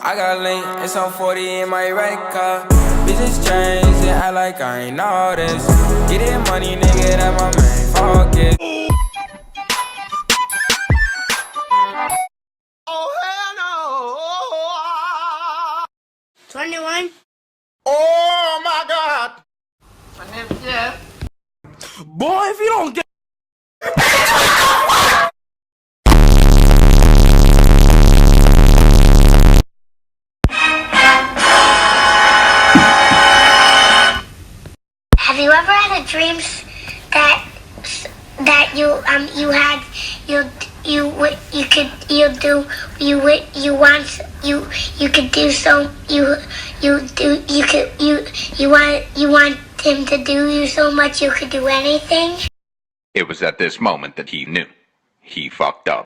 I got link and some 40 in my red car. Bitches change and act like I ain't know this. Get it money, nigga, that my main focus. Oh, hell no! 21. Oh, my God! My name's Jeff. Boy, if you don't get... Have you ever had a dream that you want him to do you so much you could do anything? It was at this moment that he knew. He fucked up.